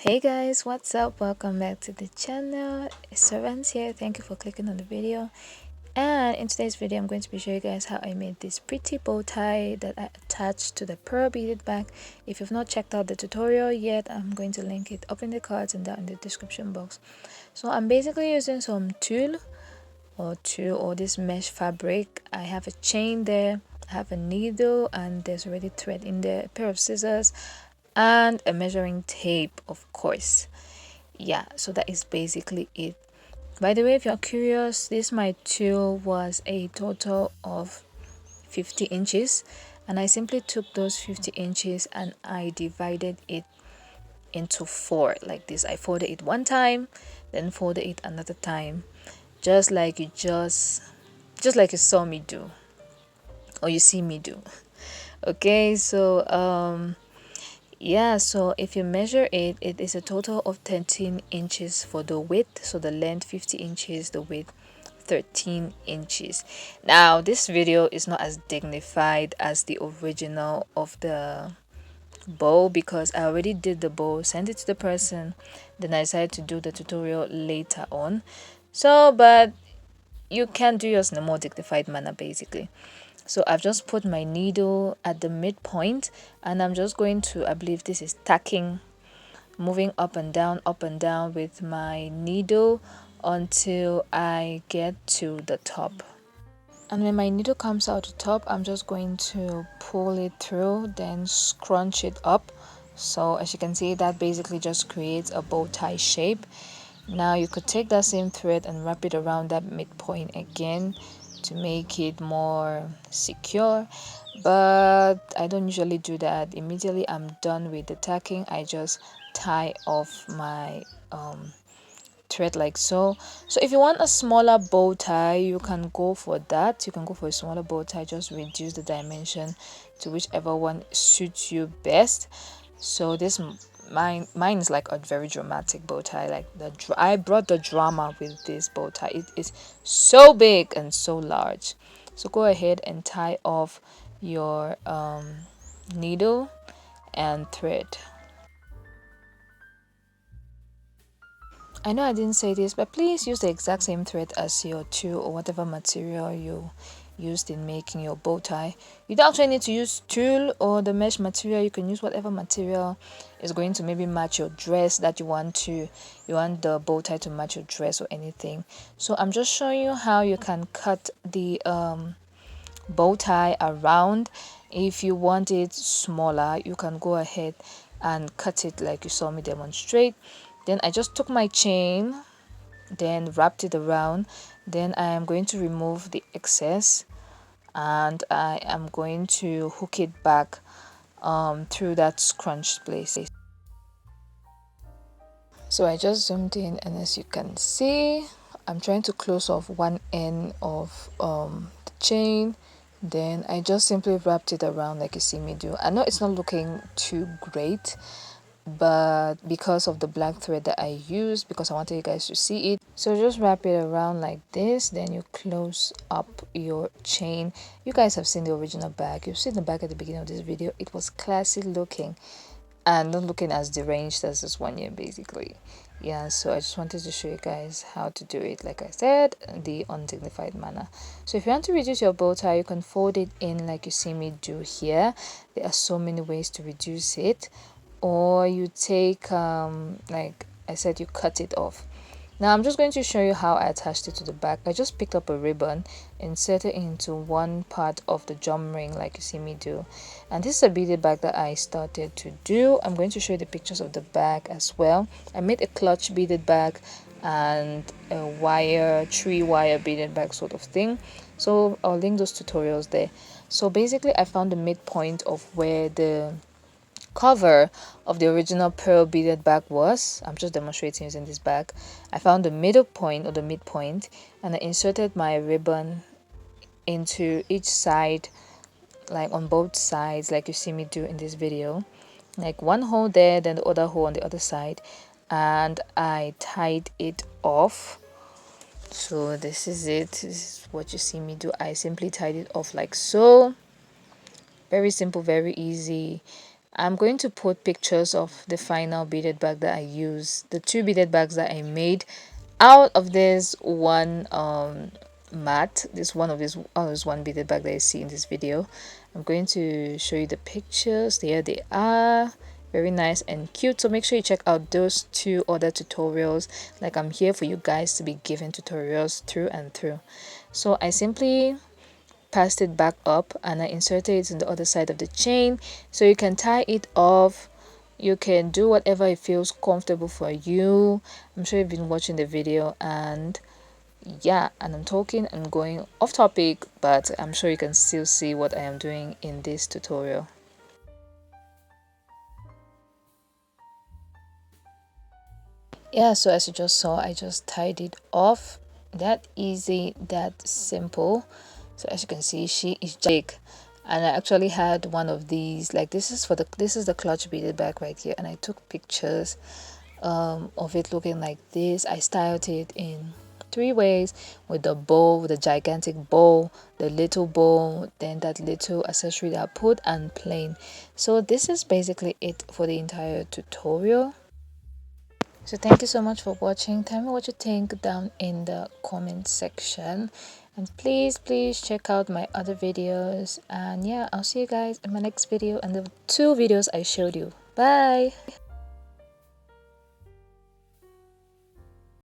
Hey guys, what's up? Welcome back to the channel. It's Servants here. Thank you for clicking on the video. And in today's video, I'm going to be showing you guys how I made this pretty bow tie that I attached to the pearl beaded bag. If you've not checked out the tutorial yet, I'm going to link it up in the cards and down in the description box. So I'm basically using some tulle or this mesh fabric. I have a chain there, I have a needle, and there's already thread in there, a pair of scissors, and a measuring tape, of course. Yeah, so that is basically it. By the way, if you're curious, this my tulle was a total of 50 inches, and I simply took those 50 inches and I divided it into four like this. I folded it one time, then folded it another time, just like you saw me do, or you see me do. Okay, so yeah, so if you measure it, it is a total of 13 inches for the width. So the length 50 inches, the width 13 inches. Now this video is not as dignified as the original of the bow because I already did the bow, sent it to the person, then I decided to do the tutorial later on. So but you can do yours in a more dignified manner basically. So I've just put my needle at the midpoint and I'm just going to, I believe this is tacking, moving up and down with my needle until I get to the top. And when my needle comes out the top, I'm just going to pull it through, then scrunch it up. So as you can see, that basically just creates a bow tie shape. Now you could take that same thread and wrap it around that midpoint again to make it more secure, but I don't usually do that. Immediately I'm done with the tacking, I just tie off my thread like so. So if you want a smaller bow tie, you can go for that. You can go for a smaller bow tie, just reduce the dimension to whichever one suits you best. So this mine is like a very dramatic bow tie. Like I brought the drama with this bow tie. It is so big and so large. So go ahead and tie off your needle and thread. I know I didn't say this, but please use the exact same thread as your tulle or whatever material you used in making your bow tie. You don't actually need to use tulle or the mesh material. You can use whatever material is going to maybe match your dress that you want the bow tie to match your dress or anything. So I'm just showing you how you can cut the bow tie around. If you want it smaller, you can go ahead and cut it like you saw me demonstrate. Then I just took my chain, then wrapped it around. Then I am going to remove the excess and I am going to hook it back through that scrunched place. So I just zoomed in, and as you can see, I'm trying to close off one end of the chain. Then I just simply wrapped it around like you see me do. I know it's not looking too great, but because of the black thread that I used, because I wanted you guys to see it, so just wrap it around like this. Then you close up your chain. You guys have seen the original bag. You've seen the bag at the beginning of this video. It was classy looking and not looking as deranged as this one here basically. Yeah, so I just wanted to show you guys how to do it, like I said, the undignified manner. So if you want to reduce your bow tie, you can fold it in like you see me do here. There are so many ways to reduce it, or you take like I said, you cut it off. Now I'm just going to show you how I attached it to the back. I just picked up a ribbon, inserted it into one part of the jump ring like you see me do. And this is a beaded bag that I started to do. I'm going to show you the pictures of the bag as well. I made a clutch beaded bag and a wire, 3-wire beaded bag sort of thing. So I'll link those tutorials there. So basically I found the midpoint of where the cover of the original pearl beaded bag was. I'm just demonstrating using this bag. I found the middle point or the midpoint, and I inserted my ribbon into each side, like on both sides like you see me do in this video, like one hole there, then the other hole on the other side, and I tied it off. So this is it. This is what you see me do. I simply tied it off like so. Very simple, very easy. I'm going to put pictures of the final beaded bag that I use, the two beaded bags that I made out of this one mat, this one of this one beaded bag that you see in this video. I'm going to show you the pictures. There they are, very nice and cute. So make sure you check out those two other tutorials. Like, I'm here for you guys to be giving tutorials through and through. So I simply passed it back up and I inserted it in the other side of the chain, so you can tie it off. You can do whatever it feels comfortable for you. I'm sure you've been watching the video, and yeah, and I'm going off topic, but I'm sure you can still see what I am doing in this tutorial. Yeah, so as you just saw, I just tied it off. That easy, that simple. So as you can see, she is big, and I actually had one of these, like, this is the clutch beaded bag right here, and I took pictures of it looking like this. I styled it in three ways: with the bow, with the gigantic bow, the little bow, then that little accessory that I put, and plain. So this is basically it for the entire tutorial. So thank you so much for watching. Tell me what you think down in the comment section, and please check out my other videos. And yeah, I'll see you guys in my next video and the two videos I showed you. Bye.